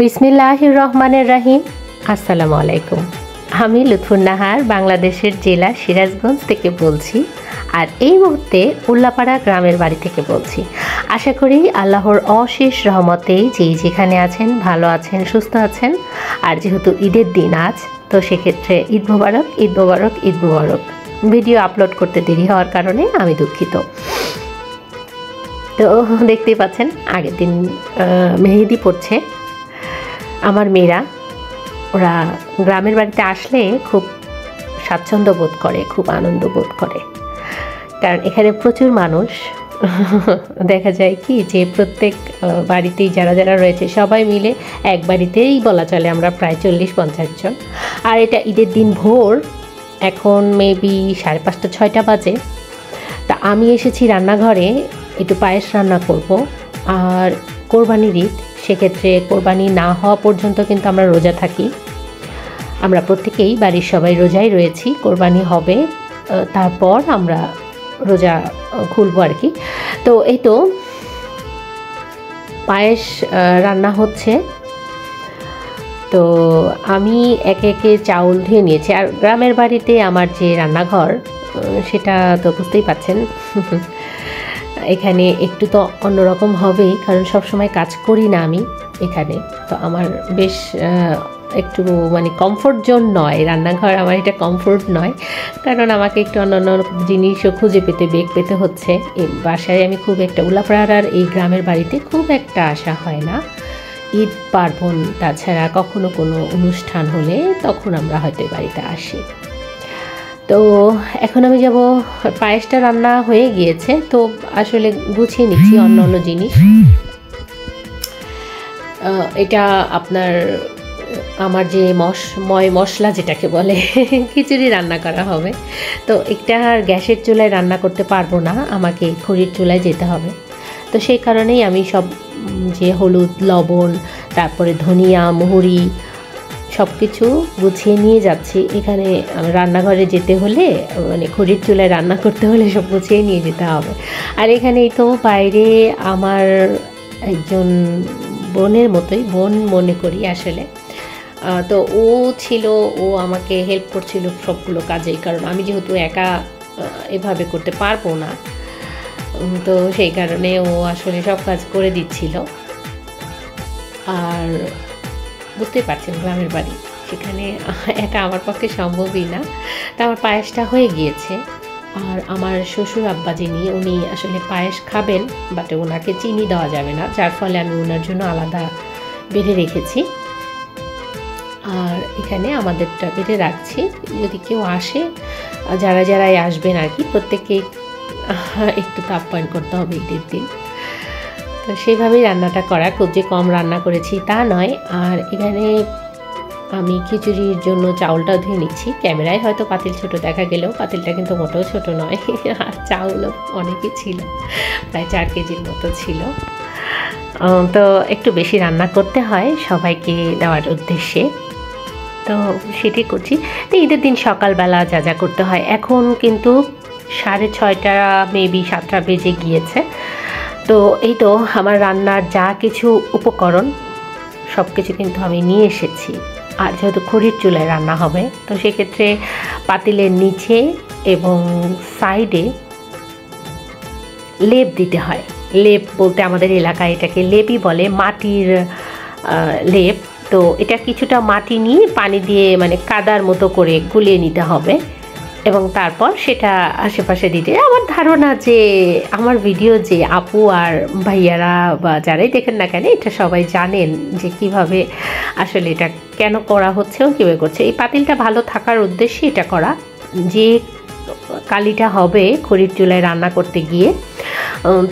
বিসমিল্লাহির রহমানির রহিম। আসসালামু আলাইকুম। আমি লুৎফুন নাহার বাংলাদেশের জেলা সিরাজগঞ্জ থেকে বলছি, আর এই মুহূর্তে উল্লাপাড়া গ্রামের বাড়ি থেকে বলছি। আশা করি আল্লাহর অশেষ রহমতে যেখানে আছেন ভালো আছেন, সুস্থ আছেন। আর যেহেতু ঈদের দিন আজ, তো সেক্ষেত্রে ঈদ মোবারক, ঈদ মোবারক, ঈদ মোবারক। ভিডিও আপলোড করতে দেরি হওয়ার কারণে আমি দুঃখিত। তো দেখতেই পাচ্ছেন আগের দিন মেহেদি পড়ছে আমার মেয়েরা। ওরা গ্রামের বাড়িতে আসলে খুব স্বাচ্ছন্দ্য বোধ করে, খুব আনন্দ বোধ করে, কারণ এখানে প্রচুর মানুষ। দেখা যায় কি যে প্রত্যেক বাড়িতেই যারা যারা রয়েছে সবাই মিলে এক বাড়িতেই বলা চলে আমরা প্রায় 40-50 জন। আর এটা ঈদের দিন ভোর, এখন মেবি 5:30-6টা বাজে। তা আমি এসেছি রান্নাঘরে, একটু পায়েস রান্না করব। আর কোরবানির ঈদ, সেক্ষেত্রে কোরবানি না হওয়া পর্যন্ত কিন্তু আমরা রোজা থাকি। আমরা প্রত্যেকেই বাড়ির সবাই রোজাই রয়েছি। কোরবানি হবে, তারপর আমরা রোজা খুলবো আর কি। তো এই তো পায়েস রান্না হচ্ছে। তো আমি একে একে চাউল ধুয়ে নিয়েছি। আর গ্রামের বাড়িতে আমার যে রান্নাঘর, সেটা তো বুঝতেই পাচ্ছেন, এখানে একটু তো অন্যরকম হবেই, কারণ সবসময় কাজ করি না আমি এখানে। তো আমার বেশ একটু মানে কমফোর্ট জোন নয় রান্নাঘর, আমার এটা কমফোর্ট নয়, কারণ আমাকে একটু অন্যান্য জিনিসও খুঁজে পেতে বেগ পেতে হচ্ছে। এই বাসায় আমি খুব একটা উল্লাপাড়ার এই গ্রামের বাড়িতে খুব একটা আসা হয় না। ঈদ পার্বণ, তাছাড়া কখনো কোনো অনুষ্ঠান হলে তখন আমরা হয়তো বাড়িতে আসি। তো এখন আমি যাব, পায়েসটা রান্না হয়ে গিয়েছে, তো আসলে গুছিয়ে নিচ্ছি অন্য অন্য জিনিস। এটা আপনার আমার যে মশলা যেটাকে বলে, খিচুড়ি রান্না করা হবে। তো একটা গ্যাসের চুলায় রান্না করতে পারবো না, আমাকে খড়ির চুলায় যেতে হবে। তো সেই কারণেই আমি সব যে হলুদ, লবণ, তারপরে ধনিয়া, মহুরি সব কিছু গুছিয়ে নিয়ে যাচ্ছি। এখানে রান্নাঘরে যেতে হলে, মানে খড়ির চুলায় রান্না করতে হলে সব গুছিয়ে নিয়ে যেতে হবে। আর এখানেই তো বাইরে আমার একজন বোনের মতোই, বোন মনে করি আসলে। তো ও ছিল, ও আমাকে হেল্প করছিল সবগুলো কাজেই, কারণ আমি যেহেতু একা এভাবে করতে পারবো না, তো সেই কারণে ও আসলে সব কাজ করে দিচ্ছিল। আর বুঝতেই পারছেন গ্রামের বাড়ি, সেখানে একা আমার পক্ষে সম্ভবই না। তা আমার পায়েসটা হয়ে গিয়েছে। আর আমার শ্বশুর আব্বা যিনি, উনি আসলে পায়েস খাবেন, বাট ওনাকে চিনি দেওয়া যাবে না, যার ফলে আমি ওনার জন্য আলাদা বেড়ে রেখেছি। আর এখানে আমাদেরটা বেড়ে রাখছি, যদি কেউ আসে, যারা যারাই আসবেন আর কি, প্রত্যেককে একটু তো আপ্যায়ন করতে হবে ঈদের দিন। তো সেইভাবেই রান্নাটা করা, খুব যে কম রান্না করেছি তা নয়। আর এখানে আমি খিচুড়ির জন্য চাউলটা ধুয়ে নিচ্ছি। ক্যামেরায় হয়তো পাতিল ছোট দেখা গেলেও পাতিলটা কিন্তু মোটেও ছোট নয়। আর চাউলও অনেকই ছিল, প্রায় 4 কেজির মতো ছিল। তো একটু বেশি রান্না করতে হয় সবাইকে দেওয়ার উদ্দেশ্যে, তো সেটাই করছি। তো ঈদের দিন সকালবেলা যা যা করতে হয়, এখন কিন্তু 6:30 মেবি 7টা বেজে গিয়েছে। তো এই তো আমার রান্নার যা কিছু উপকরণ সব কিছু কিন্তু আমি নিয়ে এসেছি। আর যেহেতু খড়ির চুলায় রান্না হবে, তো সেক্ষেত্রে পাতিলের নিচে এবং সাইডে লেপ দিতে হয়। লেপ বলতে আমাদের এলাকায় এটাকে লেপই বলে, মাটির লেপ। তো এটা কিছুটা মাটি নিয়ে পানি দিয়ে মানে কাদার মতো করে গুলিয়ে নিতে হবে, এবং তারপর সেটা আশেপাশে দিতে। আমার ধারণা যে আমার ভিডিও যে আপু আর ভাইয়ারা বা যারাই দেখেন না কেন, এটা সবাই জানেন যে কিভাবে আসলে এটা কেন করা হচ্ছে এবং কীভাবে করছে। এই পাতিলটা ভালো থাকার উদ্দেশ্যে এটা করা, যে কালিটা হবে খড়ির চুলায় রান্না করতে গিয়ে,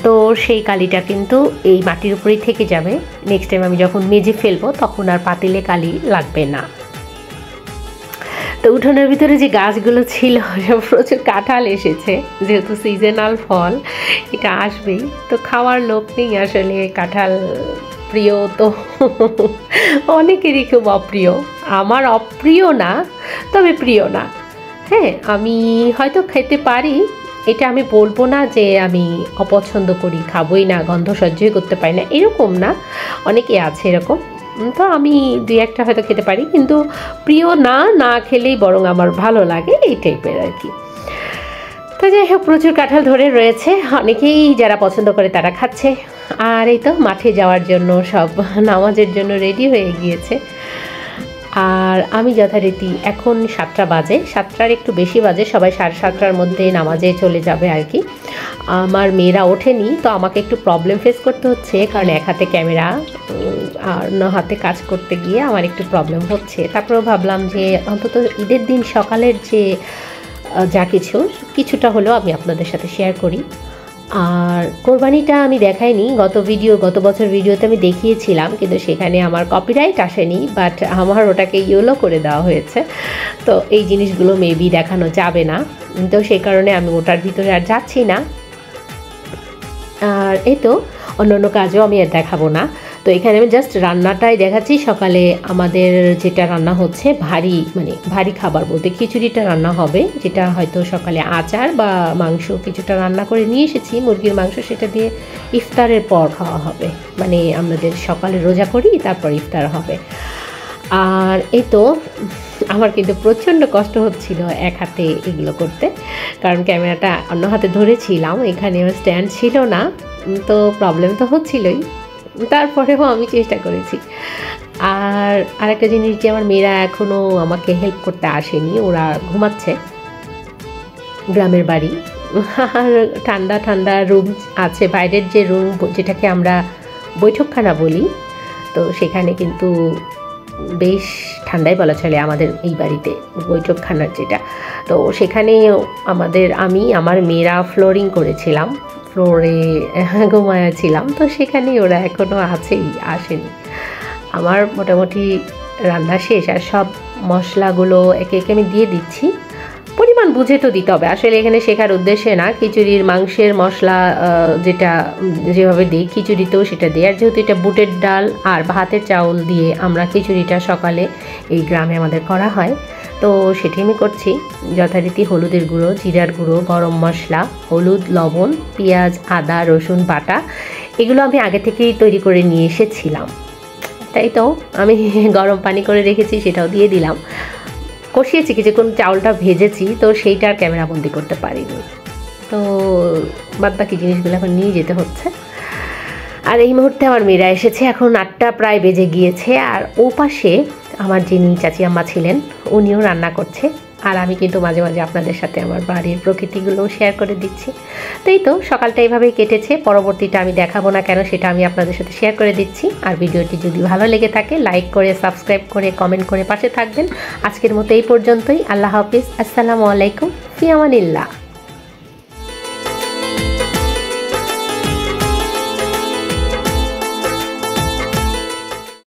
তো সেই কালিটা কিন্তু এই মাটির উপরেই থেকে যাবে। নেক্সট টাইম আমি যখন মেজে ফেলবো তখন আর পাতিলে কালি লাগবে না। তো উঠোনের ভিতরে যে গাছগুলো ছিল, সব প্রচুর কাঁঠাল এসেছে, যেহেতু সিজনাল ফল এটা আসবেই। তো খাওয়ার লোক নেই আসলে, কাঁঠাল প্রিয় তো অনেকেরই খুব অপ্রিয়। আমার অপ্রিয় না, তবে প্রিয় না। হ্যাঁ, আমি হয়তো খেতে পারি, এটা আমি বলবো না যে আমি অপছন্দ করি, খাবোই না, গন্ধ সহ্যই করতে পারি না, এরকম না। অনেকে আছে এরকম, তো আমি দুই একটা হয়তো খেতে পারি, কিন্তু প্রিয় না, না খেলেই বরং আমার ভালো লাগে এই টাইপের আর কি। তো যাই হোক, প্রচুর কাঁঠাল ধরে রয়েছে, অনেকেই যারা পছন্দ করে তারা খাচ্ছে। আর এই তো মাঠে যাওয়ার জন্য সব নামাজের জন্য রেডি হয়ে গিয়েছে। আর আমি যথারীতি এখন 7টা বাজে, 7টার একটু বেশি বাজে, সবাই 7:30টার মধ্যে নামাজে চলে যাবে আর কি। আমার মেয়েরা ওঠেনি, তো আমাকে একটু প্রবলেম ফেস করতে হচ্ছে, কারণ এক হাতে ক্যামেরা আর অন্য হাতে কাজ করতে গিয়ে আমার একটু প্রবলেম হচ্ছে। তারপরেও ভাবলাম যে অন্তত ঈদের দিন সকালের যে যা কিছুটা হলেও আমি আপনাদের সাথে শেয়ার করি। আর কোরবানিটা আমি দেখাইনি, গত বছর ভিডিওতে আমি দেখিয়েছিলাম, কিন্তু সেখানে আমার কপিরাইট আসেনি, বাট আমার ওটাকে ইয়েলো করে দেওয়া হয়েছে। তো এই জিনিসগুলো মেবি দেখানো যাবে না, তো সেই কারণে আমি ওটার ভিতরে আর যাচ্ছি না। আর এই তো অন্য কাজও আমি আর দেখাবো না। তো এখানে আমি জাস্ট রান্নাটাই দেখাচ্ছি। সকালে আমাদের যেটা রান্না হচ্ছে ভারী খাবার বলতে খিচুড়িটা রান্না হবে, যেটা হয়তো সকালে আচার বা মাংস কিছুটা রান্না করে নিয়ে এসেছি, মুরগির মাংস, সেটা দিয়ে ইফতারের পর খাওয়া হবে। মানে আমাদের সকালে রোজা করি, তারপর ইফতার হবে। আর এই তো আমার কিন্তু প্রচণ্ড কষ্ট হচ্ছিল এক হাতে এগুলো করতে, কারণ ক্যামেরাটা অন্য হাতে ধরেছিলাম, এখানে স্ট্যান্ড ছিল না, তো প্রবলেম তো হচ্ছিলই। তারপরেও আমি চেষ্টা করেছি। আর আরেকটা জিনিস, যে আমার মেয়েরা এখনও আমাকে হেল্প করতে আসেনি, ওরা ঘুমাচ্ছে, গ্রামের বাড়ি। আর ঠান্ডা রুম আছে, বাইরের যে রুম যেটাকে আমরা বৈঠকখানা বলি, তো সেখানে কিন্তু বেশ ঠান্ডাই বলা চলে আমাদের এই বাড়িতে, বৈঠকখানার যেটা। তো সেখানে আমার মেয়েরা ফ্লোরিং করেছিলাম, ফ্লোরে ঘুমায়াছিলাম, তো সেখানে ওরা এখনও আসেনি। আমার মোটামুটি রান্না শেষ, আর সব মশলাগুলো একে একে আমি দিয়ে দিচ্ছি। পরিমাণ বুঝে তো দিতে হবে, আসলে এখানে শেখার উদ্দেশ্যে না। খিচুড়ির মাংসের মশলা যেভাবে দিই খিচুড়িতেও সেটা দিই। আর যেহেতু এটা বুটের ডাল আর ভাতের চাউল দিয়ে আমরা খিচুড়িটা সকালে এই গ্রামে আমাদের করা হয়, তো সেটি আমি করছি। যথারীতি হলুদের গুঁড়ো, জিরার গুঁড়ো, গরম মশলা, হলুদ, লবণ, পেঁয়াজ, আদা, রসুন বাটা, এগুলো আমি আগে থেকেই তৈরি করে নিয়ে এসেছিলাম। তাই তো আমি গরম পানি করে রেখেছি, সেটাও দিয়ে দিলাম। কষিয়েছি কিছুক্ষণ, চাউলটা ভেজেছি, তো সেইটা আর ক্যামেরাবন্দি করতে পারিনি। তো বাদবাকি জিনিসগুলো এখন নিয়ে যেতে হচ্ছে। আর এই মুহূর্তে আমার মেয়েরা এসেছে, এখন 8টা প্রায় বেজে গিয়েছে। আর ও পাশে আমার যিনি চাচি আম্মা ছিলেন, উনিও রান্না করছে। আর আমি কিন্তু মাঝে মাঝে আপনাদের সাথে আমার বাড়ির প্রকৃতিগুলোও শেয়ার করে দিচ্ছি। তো এই তো সকালটা এইভাবেই কেটেছে। পরবর্তীটা আমি দেখাবো না কেন, সেটা আমি আপনাদের সাথে শেয়ার করে দিচ্ছি। আর ভিডিওটি যদি ভালো লেগে থাকে, লাইক করে, সাবস্ক্রাইব করে, কমেন্ট করে পাশে থাকবেন। আজকের মতো এই পর্যন্তই। আল্লাহ হাফিজ, আসসালামু আলাইকুম, ফি আমানিল্লাহ।